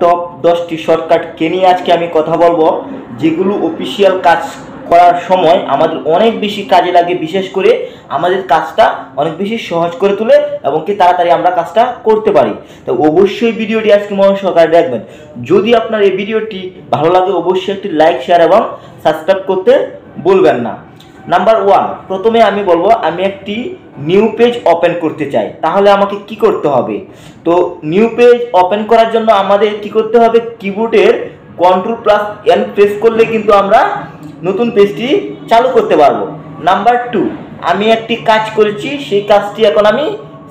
Top 10টি শর্টকাটকে নিয়ে আজকে আমি কথা বলবো, যেগুলো অফিসিয়াল কাজ করার সময় আমাদের অনেক বেশি কাজে লাগে, বিশেষ করে আমাদের কাজটা অনেক বেশি সহজ করে তোলে এবং কি তাড়াতাড়ি আমরা কাজটা করতে পারি। তো অবশ্যই ভিডিওটি আজকে মনোযোগ সহকারে দেখবেন। যদি আপনার এই ভিডিওটি ভালো লাগে অবশ্যই একটি লাইক, শেয়ার এবং সাবস্ক্রাইব করতে ভুলবেন না। নাম্বার 1, প্রথমে আমি বলবো আমি একটি নিউ পেজ ওপেন করতে চাই, তাহলে আমাকে কি করতে হবে? তো নিউ পেজ ওপেন করার জন্য আমাদের কি করতে হবে? কিবোর্ডের Ctrl+N প্রেস করলে কিন্তু আমরা নতুন পেজটি চালু করতে পারবো। নাম্বার 2, আমি একটি কাজ করেছি, সেই কাজটি এখন আমি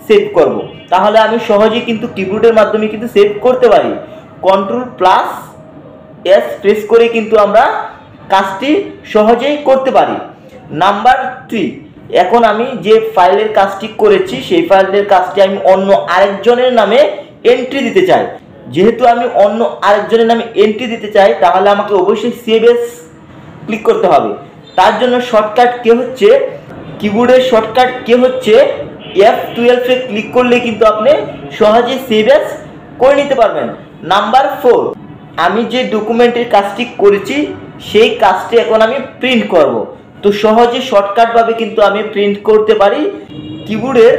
সেভ করব। তাহলে আমি সহজেই কিন্তু কিবোর্ডের মাধ্যমে কিন্তু সেভ করতে পারি। Ctrl+S প্রেস করে কিন্তু আমরা কাজটি সহজেই করতে পারি। নাম্বার 3, এখন আমি যে ফাইলের কাজটি করেছি সেই ফাইলের কাজটি আমি অন্য আরেকজনের নামে এন্ট্রি দিতে চাই। যেহেতু আমি অন্য আরেকজনের নামে এন্ট্রি দিতে চাই, তাহলে আমাকে অবশ্যই সেভ এস ক্লিক করতে হবে। তার জন্য শর্টকাট কে হচ্ছে, কিবোর্ডের শর্টকাট কে হচ্ছে F12 এ ক্লিক করলে কিন্তু আপনি সহজেই সেভ এস করে নিতে পারবেন। নাম্বার 4, আমি যে ডকুমেন্টের কাজটি করেছি সেই কাজটি এখন আমি প্রিন্ট করব। তো সহজে শর্টকাটভাবে কিন্তু আমি প্রিন্ট করতে পারি। কিবোর্ডের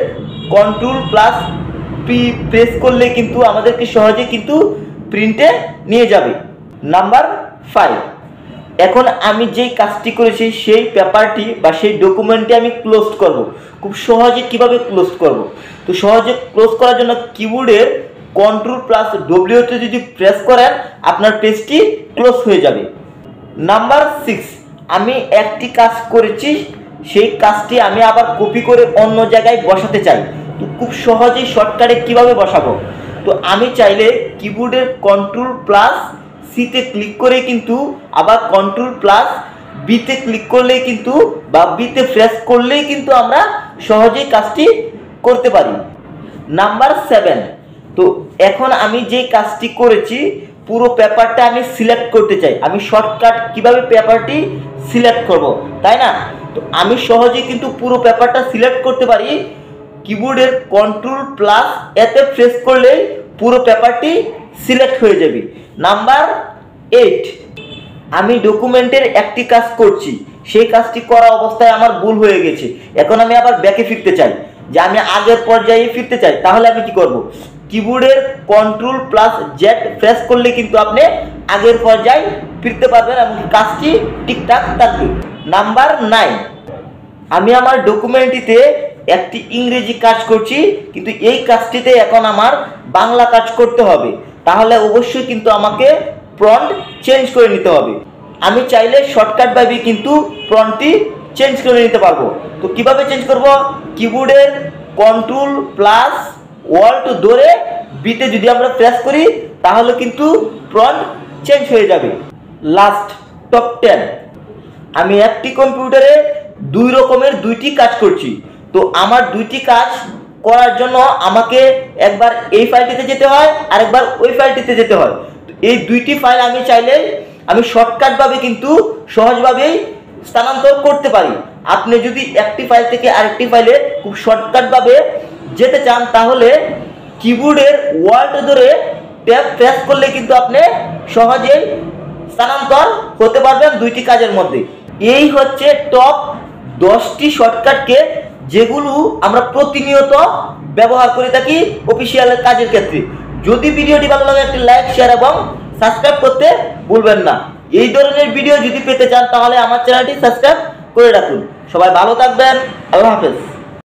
Ctrl+P প্রেস করলে কিন্তু আমাদেরকে সহজে কিন্তু প্রিন্টে নিয়ে যাবে। নাম্বার 5, এখন আমি যেই কাজটি করেছি সেই পেপারটি বা সেই ডকুমেন্টটি আমি ক্লোজ করব। খুব সহজে কিভাবে ক্লোজ করব? তো সহজে ক্লোজ করার জন্য কিবোর্ডের Ctrl+W তে যদি প্রেস করেন আপনার পেজটি ক্লোজ হয়ে যাবে। নাম্বার 6, আমি একটি কাজ করেছি, সেই কাজটি আমি আবার কপি করে অন্য জায়গায় বসাতে চাই। তো খুব সহজেই শর্টকাটে কিভাবে বসাবো? তো আমি চাইলে কিবোর্ডের Ctrl+C তে ক্লিক করে কিন্তু আবার Ctrl+B তে ক্লিক করলেই কিন্তু বা B তে প্রেস করলেই কিন্তু আমরা সহজেই কাজটি করতে পারি। নাম্বার 7, তো এখন আমি যে কাজটি করেছি পুরো পেপারটা আমি সিলেক্ট করতে চাই। আমি শর্টকাট কিভাবে পেপারটি সিলেক্ট করব, তাই না? তো আমি সহজেই কিন্তু পুরো পেপারটা সিলেক্ট করতে পারি। কিবোর্ডের Ctrl+A তে প্রেস করলেই পুরো পেপারটি সিলেক্ট হয়ে যাবে। নাম্বার 8, আমি ডকুমেন্টের একটি কাজ করছি, সেই কাজটি করা অবস্থায় আমার ভুল হয়ে গেছে। এখন আমি আবার ব্যাকে ফিরতে চাই, যে আমি আগের পর্যায়ে ফিরতে চাই, তাহলে আমি কি করব? কিবোর্ডের Ctrl+Z প্রেস করলে কিন্তু আপনি আগের পর্যায়ে ফিরতে পারবেন এবং কাজটি ঠিকঠাক থাকবে। নাম্বার 9, আমি আমার ডকুমেন্টটিতে একটি ইংরেজি কাজ করছি, কিন্তু এই কাজটিতে এখন আমার বাংলা কাজ করতে হবে। তাহলে অবশ্যই কিন্তু আমাকে ফন্ট চেঞ্জ করে নিতে হবে। আমি চাইলে শর্টকাটভাবে কিন্তু ফন্টটি চেঞ্জ করে নিতে পারবো। তো কিভাবে চেঞ্জ করব? কিবোর্ডের Ctrl+Alt ধরে বিতে যদি আমরা প্রেস করি তাহলে কিন্তু ফন্ট চেঞ্জ হয়ে যাবে। লাস্ট টপ 10, আমি একটি কম্পিউটারে দুই রকমের দুইটি কাজ করছি। তো আমার দুইটি কাজ করার জন্য আমাকে একবার এই ফাইলটিতে যেতে হয় আর একবার ওই ফাইলটিতে যেতে হয়। এই দুইটি ফাইল আমি চাইলে আমি শর্টকাটভাবে কিন্তু সহজভাবেই স্থানান্তর করতে পারি। আপনি যদি একটি ফাইল থেকে আরেকটি ফাইলে খুব শর্টকাটভাবে যেতে চান তাহলে কিবোর্ডের Alt ধরে ট্যাব প্রেস করলে কিন্তু আপনি সহজেই স্থানান্তর হতে পারবেন দুইটি কাজের মধ্যে। এই হচ্ছে টপ 10টি শর্টকাটকে যেগুলো আমরা প্রতিনিয়ত ব্যবহার করে থাকি অফিসিয়াল কাজের ক্ষেত্রে। যদি ভিডিওটি ভালো লাগে একটি লাইক, শেয়ার এবং সাবস্ক্রাইব করতে ভুলবেন না। এই ধরনের ভিডিও যদি পেতে চান তাহলে আমার চ্যানেলটি সাবস্ক্রাইব করে রাখুন। সবাই ভালো থাকবেন, আল্লাহ হাফেজ।